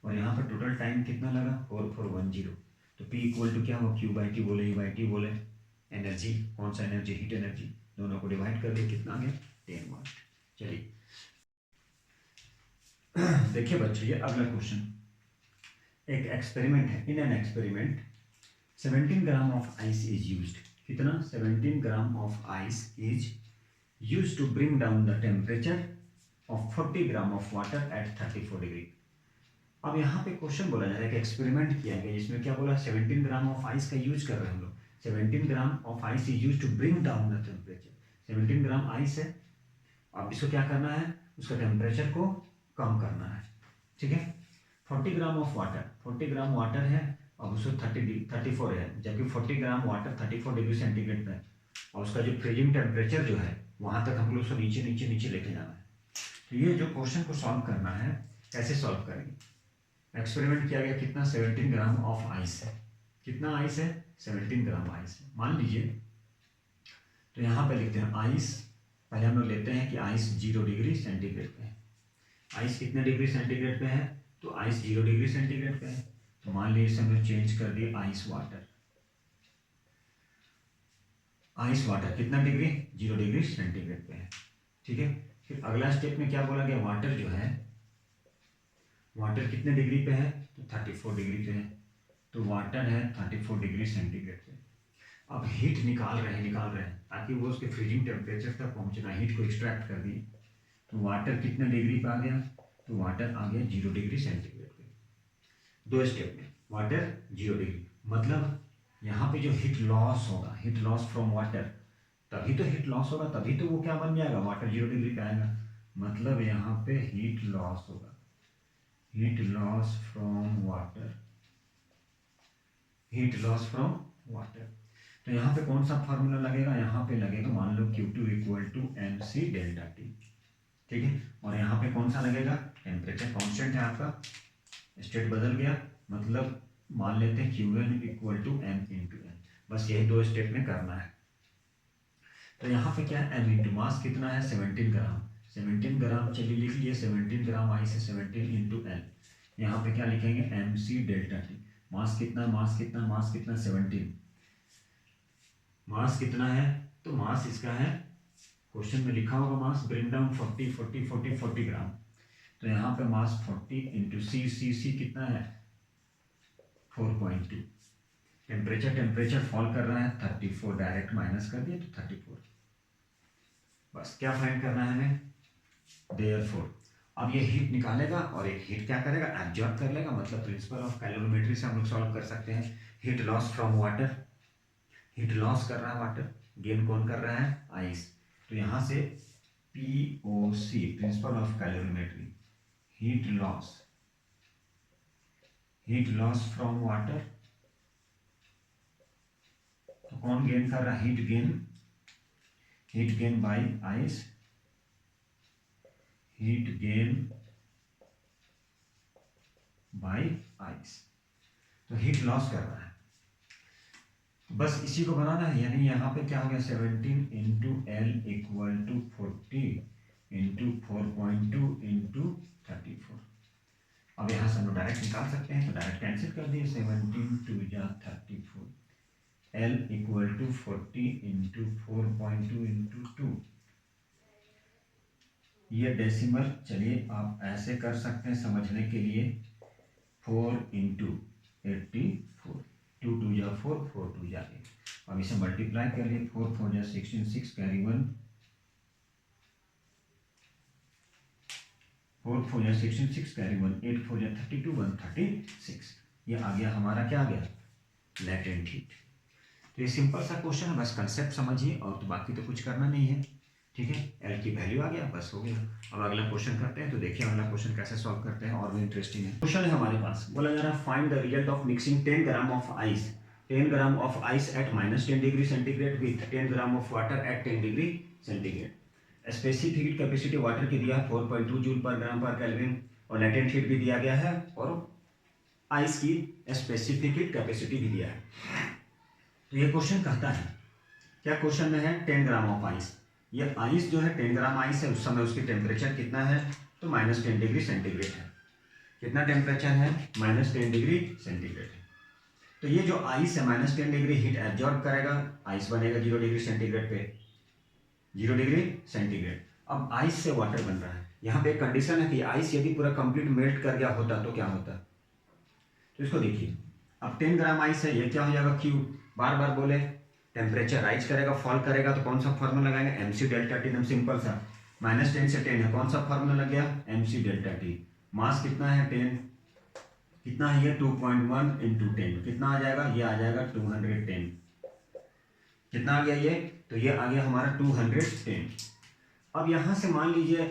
S1: और यहाँ पर टोटल टाइम कितना लगा 4410। तो P इक्वल टू क्या हुआ, Q बाई टी बोले, E बाई टी बोले, एनर्जी कौन सा एनर्जी, हीट एनर्जी, दोनों को डिवाइड कर दिए, कितना आ गया 10 वाट। चलिए देखिए बच्चों ये अगला क्वेश्चन, एक एक्सपेरिमेंट है। In an experiment 17 gram of ice is used, कितना 17 gram of ice is used to bring down the temperature of 40 gram of water at 34 degree. अब यहाँ पे क्वेश्चन बोला जा रहा है कि एक्सपेरिमेंट किया गया, जिसमें क्या बोला 17 ग्राम ऑफ आइस का यूज कर रहे हैं हम लोग। 17 gram of ice is used to bring down the temperature. 17 gram ice है, अब इसको क्या करना है, उसका टेम्परेचर को कम करना है, ठीक है। 40 gram of water, 40 gram water है, अब उसको 34 है, जबकि 40 ग्राम वाटर 34 डिग्री सेंटीग्रेड पे है, और उसका जो फ्रीजिंग टेम्परेचर जो है वहां तक हम लोग उसको नीचे नीचे नीचे लेके जाना है। तो ये जो क्वेश्चन को सॉल्व करना है, कैसे सॉल्व करेंगे, एक्सपेरिमेंट किया गया, कितना 17 ग्राम ऑफ आइस है, कितना आइस है 17 ग्राम आइस है, मान लीजिए। तो यहाँ पे लिखते हैं आइस, पहले हम लोग लेते हैं कि आइस 0 डिग्री सेंटीग्रेड पे है। आइस कितने डिग्री सेंटीग्रेड पे है, तो आइस 0 डिग्री सेंटीग्रेड पे है, तो मान लीजिए इसे हमने चेंज कर दिया आइस वाटर। आइस वाटर कितना डिग्री, 0 डिग्री सेंटीग्रेड पे है। ठीक है, फिर अगला स्टेप में क्या बोला गया, वाटर जो है, वाटर कितने डिग्री पे है, तो 34 डिग्री पे है। तो वाटर है 34 डिग्री सेंटीग्रेड पे। अब हीट निकाल रहे हैं ताकि वो उसके फ्रीजिंग टेम्परेचर तक पहुंचना, हीट को एक्सट्रैक्ट कर दिए। तो वाटर कितने डिग्री पे आ गया, तो वाटर आ गया 0 डिग्री सेंटीग्रेड पे। दो स्टेप में वाटर 0 डिग्री, मतलब यहाँ पे जो हीट लॉस होगा, हीट लॉस फ्रॉम वाटर, तभी तो हीट लॉस होगा, तभी तो वो क्या बन जाएगा, वाटर 0 डिग्री पे आएगा। मतलब यहाँ पे हीट लॉस होगा, heat loss from water, heat loss from water. तो यहाँ पे कौन सा फार्मूला लगेगा, यहाँ पे लगेगा मान लो Q2 equal to MC delta T. ठीक है, और यहाँ पे कौन सा लगेगा, टेम्परेचर कांस्टेंट है आपका, स्टेट बदल गया, मतलब मान लेते हैं Q1 equal to M into N। बस यही दो स्टेप में करना है। तो यहाँ पे क्या है, M इंटू मास कितना है 17 ग्राम, 17 ग्राम चलिए लिख लिए, 17 ग्राम आई से 17 इंटू N। यहाँ पे क्या लिखेंगे, MC डेल्टा टी। मास कितना, मास कितना, मास कितना 17, मास कितना है, तो मास इसका है, क्वेश्चन में लिखा होगा मास, ब्रिंग डाउन 40 ग्राम। तो यहाँ पे मास 40 इंटू सी कितना है 4.2। टेम्परेचर फॉल कर रहा है 34, डायरेक्ट माइनस कर दिए तो 34। बस क्या फाइंड करना है हमें, देयरफॉर अब ये हीट निकालेगा और एक हीट क्या करेगा, एब्जॉर्ब कर लेगा। मतलब प्रिंसिपल ऑफ कैलोरीमेट्री से हम लोग सॉल्व कर सकते हैं। Heat loss from water, heat loss कर रहा है वाटर, गेन कौन कर रहा है, आइस। तो यहाँ से POC, principle of calorimetry, heat loss from water. तो कौन गेन कर रहा है, heat gain by ice, heat gain by ice. तो हीट लॉस कर रहा है, बस इसी को बनाना है। यानी यहाँ पे क्या हो गया, 17 into L equal to 40 into 4.2 into 34। अब यहाँ से हम लोग डायरेक्ट निकाल सकते हैं, तो डायरेक्ट कैंसिल कर दिए, 17 2 जा 34, L equal to 40 into 4.2 into 2। ये डेसिमल, चलिए आप ऐसे कर सकते हैं समझने के लिए, 4 इंटू 84, 2 2 जा 4, 4 2 जा 8। अब इसे मल्टीप्लाई कर लिए, 4 4 जा 16, 6 कैरी 1, 4 4 जा 16, 6 कैरी 1, 8 4 जा 32, 136। ये आ गया हमारा, क्या आ गया, लैटेंट हीट। तो ये सिंपल सा क्वेश्चन है, बस कंसेप्ट समझिए और तो बाकी तो कुछ करना नहीं है। ठीक है, एल की वैल्यू आ गया, बस हो गया। अब अगला क्वेश्चन करते हैं, तो देखिए अगला क्वेश्चन कैसे सॉल्व करते हैं, और भी इंटरेस्टिंग है। क्वेश्चन है हमारे पास, बोला जा रहा है find the result of mixing 10 gram of ice, 10 gram of ice at -10 degree centigrade with 10 gram of water eight 10 degree centigrade. Specific heat capacity water की दिया है 4.2 जूल पर ग्राम पर केल्विन, और लेटेंट हीट भी दिया गया है, और आइस की स्पेसिफिक हीट कैपेसिटी भी दिया है। तो ये क्वेश्चन कहता है, क्या क्वेश्चन में है, 10 ग्राम ऑफ आइस। ये आइस जो है 10 ग्राम आइस है, उस समय उसकी टेम्परेचर कितना है, तो -10 डिग्री सेंटीग्रेड है। कितना टेम्परेचर है, -10 डिग्री सेंटीग्रेड है। तो ये जो आइस है -10 डिग्री हीट एब्जॉर्ब करेगा, आइस बनेगा 0 डिग्री सेंटीग्रेड पे, 0 डिग्री सेंटीग्रेड। अब आइस से वाटर बन रहा है। यहाँ पे एक कंडीशन है कि आइस यदि पूरा कंप्लीट मेल्ट कर गया होता तो क्या होता। तो इसको देखिए, अब 10 ग्राम आइस है, ये क्या हो जाएगा, क्यू, बार बार बोले, टेम्परेचर राइज करेगा, फॉल करेगा, तो कौन सा फार्मूला लगाएंगे, MC डेल्टा टी। एकदम सिंपल सा, -10 से 10 है, कौन सा फार्मूला लग गया, MC डेल्टा टी। मास कितना है 10, कितना है ये 2.1 इंटू 10, कितना आ जाएगा, ये आ जाएगा 210। कितना आ गया ये, तो ये आ गया हमारा 210। अब यहाँ से मान लीजिए,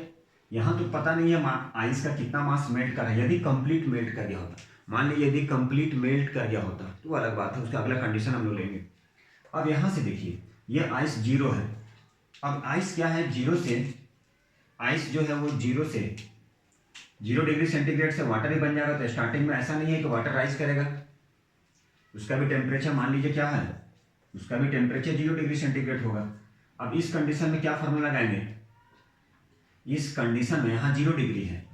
S1: यहाँ तो पता नहीं है आइस का कितना मास मेल्ट कर रहा है। यदि कंप्लीट मेल्ट कर गया होता, मान लीजिए यदि कंप्लीट मेल्ट कर गया होता तो अलग बात है, उसका अगला कंडीशन हम लोग लेंगे। अब यहाँ से देखिए, ये आइस 0 है। अब आइस क्या है, 0 से, आइस जो है वो 0 से 0 डिग्री सेंटीग्रेड से वाटर ही बन जाएगा। तो स्टार्टिंग में ऐसा नहीं है कि वाटर राइज करेगा, उसका भी टेम्परेचर मान लीजिए क्या है, उसका भी टेम्परेचर 0 डिग्री सेंटीग्रेड होगा। अब इस कंडीशन में क्या फार्मूला लगाएंगे, इस कंडीशन में यहाँ 0 डिग्री है,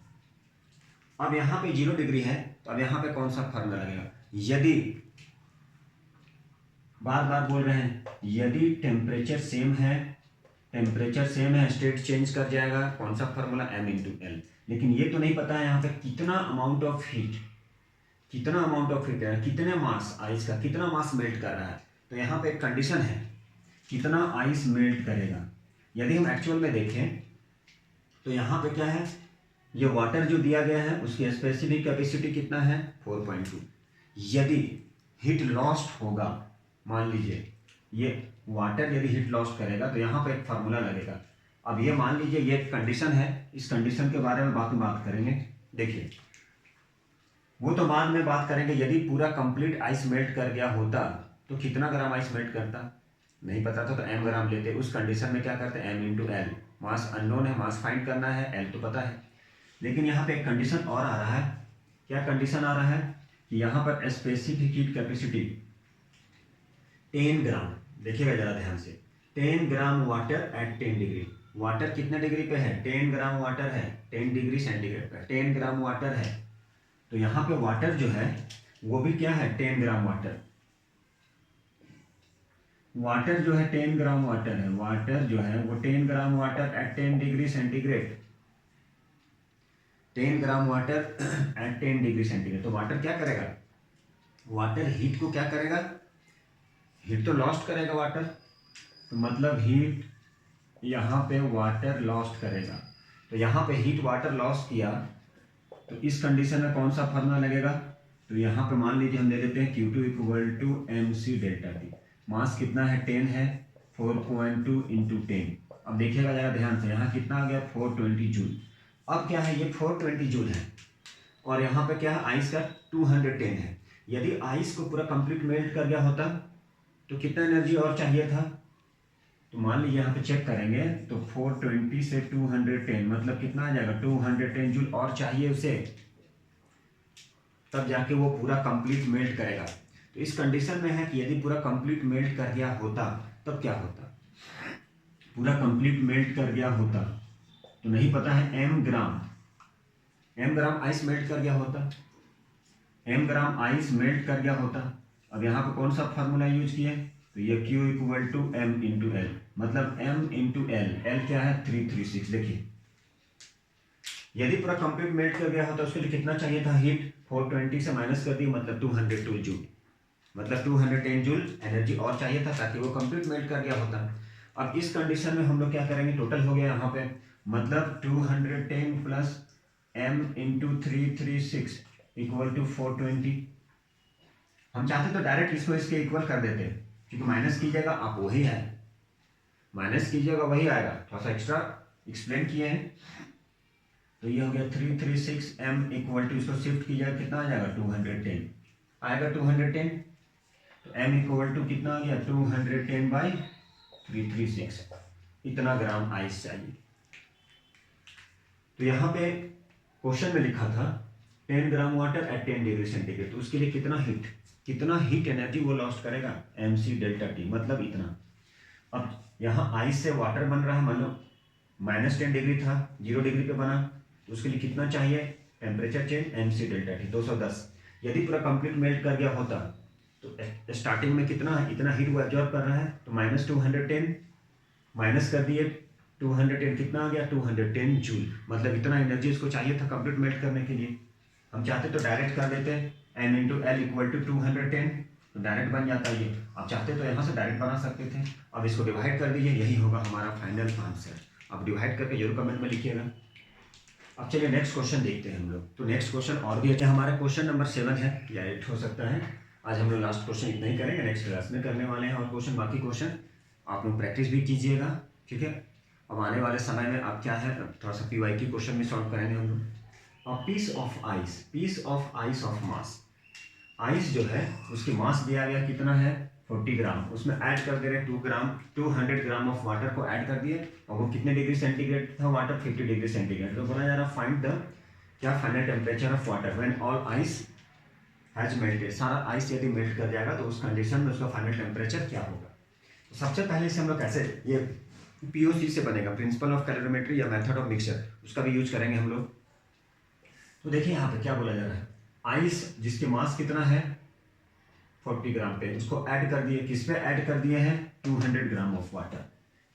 S1: अब यहाँ पे 0 डिग्री है, तो अब यहाँ पे कौन सा फार्मूला लगेगा, बार बार बोल रहे हैं, यदि टेम्परेचर सेम है स्टेट चेंज कर जाएगा। कौन सा फॉर्मूला, m इंटू एल। लेकिन ये तो नहीं पता है यहाँ पे कितना अमाउंट ऑफ हीट है, कितने मास आइस का कितना मास मेल्ट कर रहा है। तो यहाँ पे एक कंडीशन है, कितना आइस मेल्ट करेगा। यदि हम एक्चुअल में देखें तो यहाँ पे क्या है, ये वाटर जो दिया गया है उसकी स्पेसिफिक कैपेसिटी कितना है 4.2। यदि हीट लॉस्ट होगा, मान लीजिए ये वाटर यदि हीट लॉस्ट करेगा तो यहाँ पे एक फार्मूला लगेगा। अब ये मान लीजिए ये कंडीशन है, इस कंडीशन के बारे में बाद में बात करेंगे। देखिए वो तो बाद में बात करेंगे। यदि पूरा कंप्लीट आइस मेल्ट कर गया होता तो कितना ग्राम आइस मेल्ट करता, नहीं पता था तो m ग्राम लेते। उस कंडीशन में क्या करते, m इंटू एल। मास अननोन है, मास फाइंड करना है, l तो पता है। लेकिन यहाँ पे एक कंडीशन और आ रहा है। क्या कंडीशन आ रहा है कि यहाँ पर स्पेसिफिक हीट कैपेसिटी 10 ग्राम, देखिएगा जरा ध्यान से, 10 gram water at 10 degree. Water कितने डिग्री पे है, 10 ग्राम वाटर है 10 डिग्री सेंटीग्रेड पर, 10 ग्राम वाटर है। तो यहाँ पे वाटर जो है वो भी क्या है, 10 ग्राम वाटर जो है 10 ग्राम वाटर है। वाटर जो है वो 10 gram water at 10 degree centigrade, 10 gram water at 10 degree centigrade. तो वाटर क्या करेगा, वाटर हीट को क्या करेगा, हीट तो लॉस्ट करेगा वाटर। तो मतलब हीट यहाँ पे वाटर लॉस्ट करेगा। तो यहाँ पे हीट वाटर लॉस किया तो इस कंडीशन में कौन सा फॉर्मूला लगेगा, तो यहाँ पे मान लीजिए हम ले लेते हैं Q2 equal to MC delta T. Mass कितना है 10 है, 4.2 इंटू 10। अब देखिएगा जरा ध्यान से, यहाँ कितना आ गया 420 जूल। अब क्या है, ये 420 जूल है और यहाँ पे क्या है आइस का 210 है। यदि आइस को पूरा कंप्लीट मेल्ट कर गया होता तो कितना एनर्जी और चाहिए था, तो मान लीजिए यहाँ पे चेक करेंगे तो 420 से 210 मतलब कितना आ जाएगा 210 जूल और चाहिए उसे, तब जाके वो पूरा कंप्लीट मेल्ट करेगा। तो इस कंडीशन में है कि यदि पूरा कंप्लीट मेल्ट कर गया होता तब क्या होता, पूरा कंप्लीट मेल्ट कर गया होता तो नहीं पता है m ग्राम आइस मेल्ट कर गया होता, m ग्राम आइस मेल्ट कर गया होता। अब यहाँ पे कौन सा फार्मूला यूज किए, तो ये Q equal to m into L, मतलब m इंटू एल, एल क्या है 336। देखिए यदि पूरा कंप्लीट मेल्ट कर गया होता उसके लिए कितना चाहिए था हीट, 420 से माइनस कर दिए मतलब 202 जूल, मतलब 210 जूल एनर्जी और चाहिए था ताकि वो कंप्लीट मेल्ट कर गया होता। अब इस कंडीशन में हम लोग क्या करेंगे, टोटल हो गया यहाँ पे मतलब 210 plus m into 336 equal to 420। हम चाहते तो डायरेक्ट इसको इसके इक्वल कर देते, क्योंकि माइनस कीजिएगा आप वही है, माइनस कीजिएगा वही आएगा, थोड़ा सा एक्स्ट्रा एक्सप्लेन किए हैं। तो ये हो गया 336 m इक्वल टू, इसको शिफ्ट कीजिएगा कितना आ जाएगा 210 आएगा 210। तो m इक्वल टू कितना आ गया 210 बाई 336, इतना ग्राम आइस चाहिए। तो यहाँ पे क्वेश्चन में लिखा था 10 gram water at 10 degree centigrade, तो उसके लिए कितना हीट एनर्जी वो लॉस्ट करेगा MC डेल्टा टी, मतलब इतना। अब यहाँ आइस से वाटर बन रहा है, मान लो -10 डिग्री था, 0 डिग्री पे बना, तो उसके लिए कितना चाहिए temperature change MC delta T 210। यदि पूरा कंप्लीट मेल्ट कर गया होता तो स्टार्टिंग में कितना है, इतना हीट वो एब्जॉर्ब कर रहा है, तो -210 माइनस कर दिए 210 कितना आ गया 210 जूल, मतलब इतना एनर्जी इसको चाहिए था कंप्लीट मेल्ट करने के लिए। हम चाहते तो डायरेक्ट कर देते m into L equal to 210, तो डायरेक्ट बन जाता ये। आप चाहते तो यहाँ से डायरेक्ट बना सकते थे। अब इसको डिवाइड कर दीजिए, यही होगा हमारा फाइनल आंसर। अब डिवाइड करके जरूर कमेंट में लिखिएगा। अब चलिए नेक्स्ट क्वेश्चन देखते हैं हम लोग। तो नेक्स्ट क्वेश्चन और भी अच्छा, हमारा क्वेश्चन नंबर 7 है या 8 हो सकता है। आज हम लोग लास्ट क्वेश्चन इतना ही करेंगे, नेक्स्ट क्लास में करने वाले हैं और क्वेश्चन, बाकी क्वेश्चन आप लोग प्रैक्टिस भी कीजिएगा, ठीक है। अब आने वाले समय में आप क्या है थोड़ा सा PYQ क्वेश्चन भी सॉल्व करेंगे हम लोग। और piece of ice of mass, ice जो है उसकी मास दिया गया कितना है 40 ग्राम, उसमें ऐड कर दे रहे 200 ग्राम ऑफ वाटर को ऐड कर दिए, और वो कितने डिग्री सेंटीग्रेड था वाटर 50 डिग्री सेंटीग्रेड। तो बोला जा रहा फाइंड द क्या final temperature of water when all ice has melted. सारा आइस यदि मेल्ट कर जाएगा तो उस कंडीशन में उसका फाइनल टेम्परेचर क्या होगा। तो सबसे पहले से हम लोग कैसे, ये POC से बनेगा, प्रिंसिपल ऑफ कैलोरीमेट्री या मेथड ऑफ मिक्सचर, उसका भी यूज करेंगे हम लोग। तो देखिए यहाँ पे क्या बोला जा रहा है, आइस जिसकी मास कितना है 40 ग्राम पे, उसको ऐड कर दिए, किस पे ऐड कर दिए हैं 200 ग्राम ऑफ वाटर,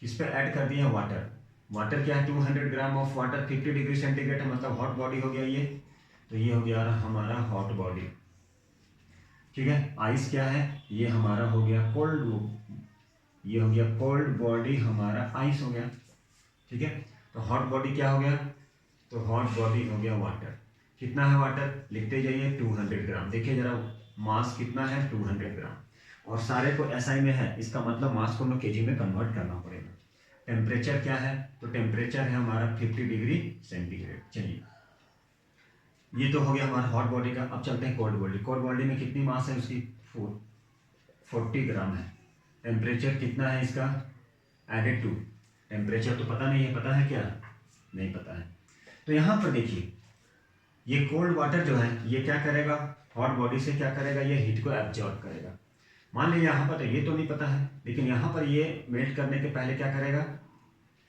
S1: किस पे ऐड कर दिए हैं वाटर, वाटर क्या है 200 ग्राम ऑफ वाटर, 50 डिग्री सेंटीग्रेड है मतलब हॉट बॉडी हो गया ये, तो ये हो गया हमारा हॉट बॉडी। ठीक है, आइस क्या है, ये हमारा हो गया कोल्ड, ये हो गया कोल्ड बॉडी हमारा आइस हो गया। ठीक है, तो हॉट बॉडी क्या हो गया, तो हॉट बॉडी हो गया वाटर। कितना है वाटर, लिखते जाइए 200 ग्राम। देखिए जरा मास कितना है 200 ग्राम, और सारे को एसआई में है, इसका मतलब मास को केजी में कन्वर्ट करना पड़ेगा। टेम्परेचर क्या है, तो टेम्परेचर है हमारा 50 डिग्री सेंटीग्रेड। चलिए ये तो हो गया हमारा हॉट बॉडी का। अब चलते हैं कोल्ड बॉडी। कोल्ड बॉडी में कितनी मास है उसकी 40 ग्राम है। टेम्परेचर कितना है इसका, एडेड टू, टेम्परेचर तो पता नहीं है, पता है क्या, नहीं पता है। तो यहाँ पर देखिए ये कोल्ड वाटर जो है ये क्या करेगा, हॉट बॉडी से क्या करेगा, ये हीट को एब्जॉर्ब करेगा। मान लीजिए यहाँ पर तो ये तो नहीं पता है, लेकिन यहाँ पर ये मेल्ट करने के पहले क्या करेगा,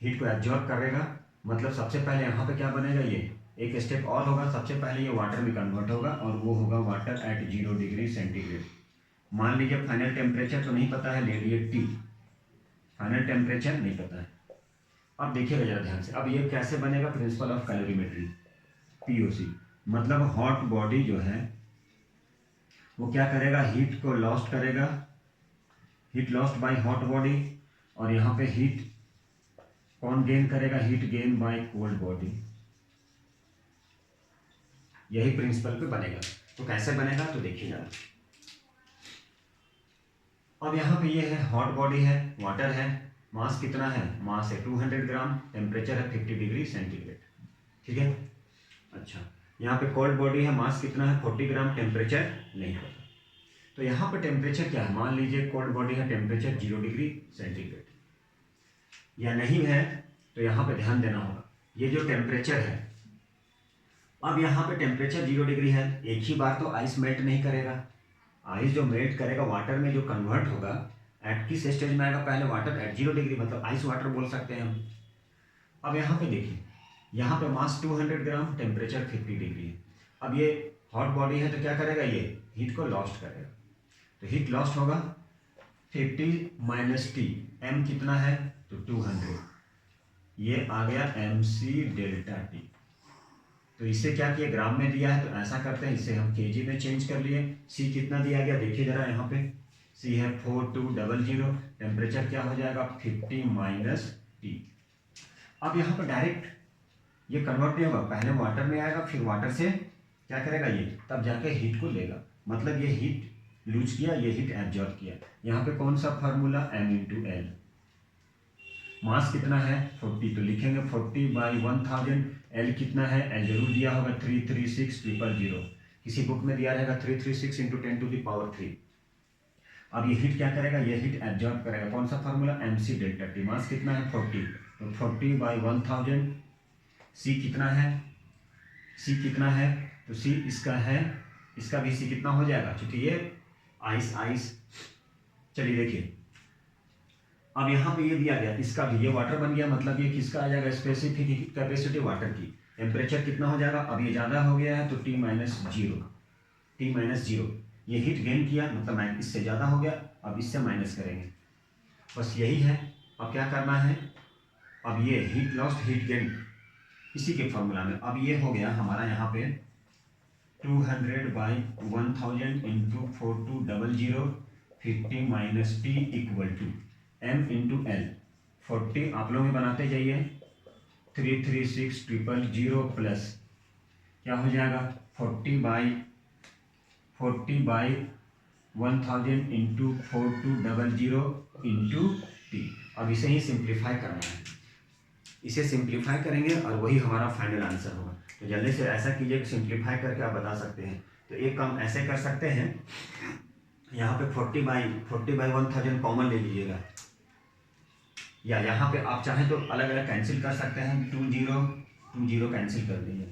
S1: हीट को एब्जॉर्ब करेगा। मतलब सबसे पहले यहाँ पे क्या बनेगा, ये एक स्टेप और होगा, सबसे पहले ये वाटर में कन्वर्ट होगा और वो होगा वाटर एट 0 डिग्री सेंटीग्रेड। मान लीजिए फाइनल टेम्परेचर तो नहीं पता है, ले लिए टी, फाइनल टेम्परेचर नहीं पता है। अब देखिएगा जरा ध्यान से, अब ये कैसे बनेगा, प्रिंसिपल ऑफ कैलोरीमेट्री, पीओसी। मतलब हॉट बॉडी जो है वो क्या करेगा, हीट को लॉस्ट करेगा, heat lost by hot body, और यहाँ पे हीट कौन गेन करेगा, heat gain by cold body. यही प्रिंसिपल पे बनेगा। तो कैसे बनेगा, तो देखिए जरा। अब यहाँ पे ये है हॉट बॉडी है, वाटर है, मास कितना है, मास है 200 ग्राम, टेम्परेचर है 50 डिग्री सेंटीग्रेड। ठीक है, अच्छा यहाँ पे कोल्ड बॉडी है, मास कितना है 40 ग्राम, टेम्परेचर नहीं पता। तो यहाँ पर टेम्परेचर क्या है, मान लीजिए कोल्ड बॉडी है, टेम्परेचर 0 डिग्री सेंटीग्रेड या नहीं है, तो यहाँ पे ध्यान देना होगा। ये जो टेम्परेचर है, अब यहाँ पे टेम्परेचर 0 डिग्री है, एक ही बार तो आइस मेल्ट नहीं करेगा। आइस जो मेल्ट करेगा वाटर में जो कन्वर्ट होगा, एट किस स्टेज में आएगा, पहले वाटर एट 0 डिग्री, मतलब आइस वाटर बोल सकते हैं हम। अब यहाँ पे देखिए, यहाँ पे मास 200 ग्राम, टेम्परेचर 50 डिग्री है। अब ये हॉट बॉडी है तो क्या करेगा, ये हीट को लॉस्ट करेगा, तो हीट लॉस्ट होगा 50 माइनस टी, एम कितना है तो 200, ये आ गया mc डेल्टा टी। तो इसे क्या किया, ग्राम में दिया है तो ऐसा करते हैं, इसे हम केजी में चेंज कर लिए। सी कितना दिया गया, देखिए जरा यहाँ पे, सी है 4200, टेम्परेचर क्या हो जाएगा 50 माइनस टी। अब यहाँ पर डायरेक्ट ये कन्वर्ट नहीं होगा, पहले वाटर में आएगा, फिर वाटर से क्या करेगा ये, तब जाके हीट को लेगा, मतलब ये हीट लूज किया, ये हीट एब्जॉर्ब किया। यहाँ पे कौन सा फार्मूला, m इंटू एल। मास कितना है 40, तो लिखेंगे 40 बाई 1000, एल कितना है, एल जरूर दिया होगा 336000, किसी बुक में दिया रहेगा 336 इंटू 10 टू द पावर 3। अब ये हीट क्या करेगा, ये हीट एब्जॉर्ब करेगा, कौन सा formula, mc delta T. Mass कितना है 40, तो 40 बाई 1000, सी कितना है, सी कितना है, तो सी इसका है, इसका भी सी कितना हो जाएगा, क्योंकि ये आइस आइस। चलिए देखिए, अब यहाँ पे ये दिया गया, इसका भी ये वाटर बन गया, मतलब ये किसका आ जाएगा, स्पेसिफिक कैपेसिटी वाटर की। टेम्परेचर कितना हो जाएगा, अब ये ज़्यादा हो गया है तो T माइनस जीरो, ये हीट गेन किया, मतलब इससे ज़्यादा हो गया, अब इससे माइनस करेंगे, बस यही है। अब क्या करना है, अब ये हीट लॉस्ट हीट गेन इसी के फॉर्मूला में, अब ये हो गया हमारा यहाँ पे 200 by 1000 into 4200, 50 minus T equal to m into L. 40 आप लोग भी बनाते जाइए, 336000 प्लस क्या हो जाएगा 40 बाई 1000 इंटू 4200 इंटू टी। अब इसे ही सिंप्लीफाई करना है, इसे सिंप्लीफाई करेंगे और वही हमारा फाइनल आंसर होगा। तो जल्दी से ऐसा कीजिए कि सिंप्लीफाई करके आप बता सकते हैं। तो एक काम ऐसे कर सकते हैं, यहाँ पे 40 बाई 1000 कॉमन ले लीजिएगा, या यहाँ पे आप चाहें तो अलग अलग कैंसिल कर सकते हैं, 2 0 कैंसिल कर दीजिए,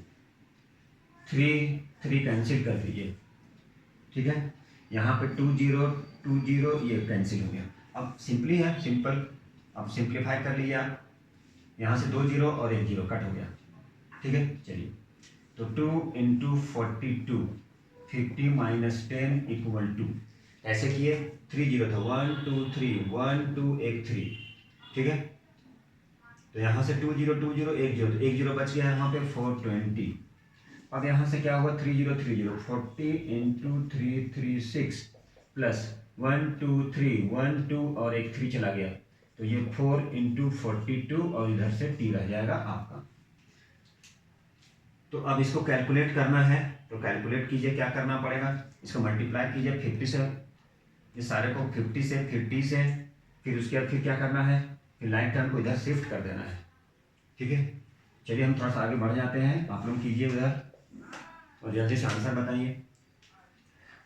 S1: 3 कैंसिल कर दीजिए, ठीक है। यहाँ पे 2 0 ये कैंसिल हो गया। अब सिंपली है, सिंपल, अब सिंप्लीफाई कर लीजिए आप, यहाँ से 2 0 और 1 0 कट हो गया, ठीक है। चलिए, तो 2 इंटू 42, 50 माइनस 10 इक्वल टू, ऐसे किए 3 जीरो था, 1 2 3 1 2 1 3, ठीक है। तो यहाँ से 2 0 2 0 1 0, 1 0 बच गया यहाँ पे 420। अब यहाँ से क्या हुआ 3 0 3 0, 40 इंटू 3 3 6 प्लस 1 2 3 1 2 और एक 3 चला गया, तो ये 4 इंटू 42 और इधर से t रह जाएगा आपका। तो अब इसको कैलकुलेट करना है, तो कैलकुलेट कीजिए, क्या करना पड़ेगा, इसको मल्टीप्लाई कीजिए 50 से, ये सारे को 50 से, फिर उसके बाद फिर क्या करना है, फिर लाइन टर्म को इधर शिफ्ट कर देना है, ठीक है। चलिए हम थोड़ा सा आगे बढ़ जाते हैं, आप लोग कीजिए उधर और जल्दी से आंसर बताइए।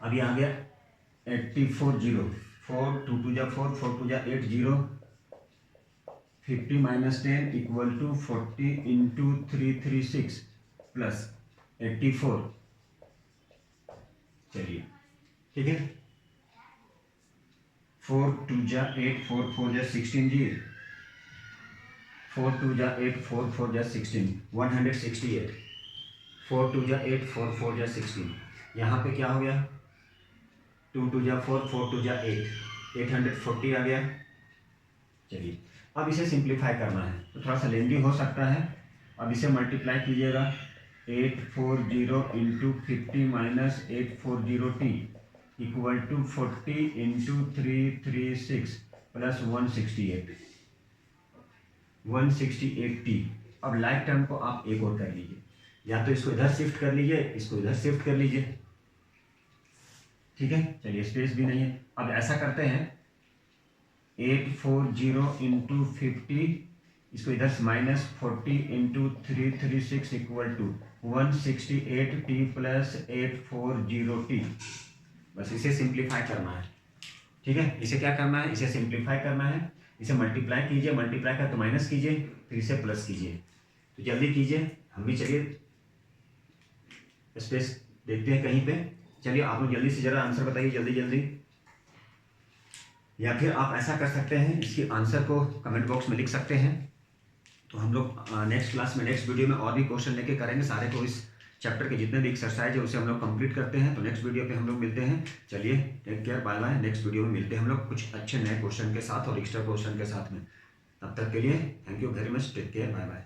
S1: अभी आ गया 84 0, 4 2 2 जा 4 4 2 जा 8 0, 50 minus 10 equal to 40 into 3 3 6 plus 84। चलिए ठीक है, 4 2 जा 8 4 4 जा 16 जी, 4 2 जा 8 4 4 जा 16, 168, 4 2 जा 8 4 4 जा 16, यहाँ पे क्या हो गया 2 2 जा 4 4 2 जा 8, 840 आ गया। चलिए अब इसे सिंप्लीफाई करना है, तो थोड़ा सा लेंदी हो सकता है। अब इसे मल्टीप्लाई कीजिएगा, 840 into 50 minus 840t equal to 40 into 336 plus 168t। अब लाइक टर्म को आप एक और कर लीजिए, या तो इसको इधर शिफ्ट कर लीजिए, इसको इधर शिफ्ट कर लीजिए, ठीक है। चलिए स्पेस भी नहीं है, अब ऐसा करते हैं 840 इंटू 50, इसको इधर से minus 40 into 336 equal to 168t plus 840t। बस इसे सिंप्लीफाई करना है, ठीक है। इसे क्या करना है, इसे सिंप्लीफाई करना है, इसे मल्टीप्लाई कीजिए, मल्टीप्लाई करके माइनस कीजिए, फिर इसे प्लस कीजिए। तो जल्दी कीजिए, हम भी चलिए स्पेस देखते हैं कहीं पे। चलिए आप लोग जल्दी से ज़रा आंसर बताइए, जल्दी जल्दी। या फिर आप ऐसा कर सकते हैं, इसकी आंसर को कमेंट बॉक्स में लिख सकते हैं। तो हम लोग नेक्स्ट क्लास में, नेक्स्ट वीडियो में और भी क्वेश्चन लेके करेंगे सारे को, इस चैप्टर के जितने भी एक्सरसाइज है उसे हम लोग कंप्लीट करते हैं। तो नेक्स्ट वीडियो पे हम लोग मिलते हैं। चलिए take care, bye bye. Next video में मिलते हैं हम लोग कुछ अच्छे नए क्वेश्चन के साथ और एक्स्ट्रा क्वेश्चन के साथ में। तब तक के लिए thank you very much, take care, bye bye.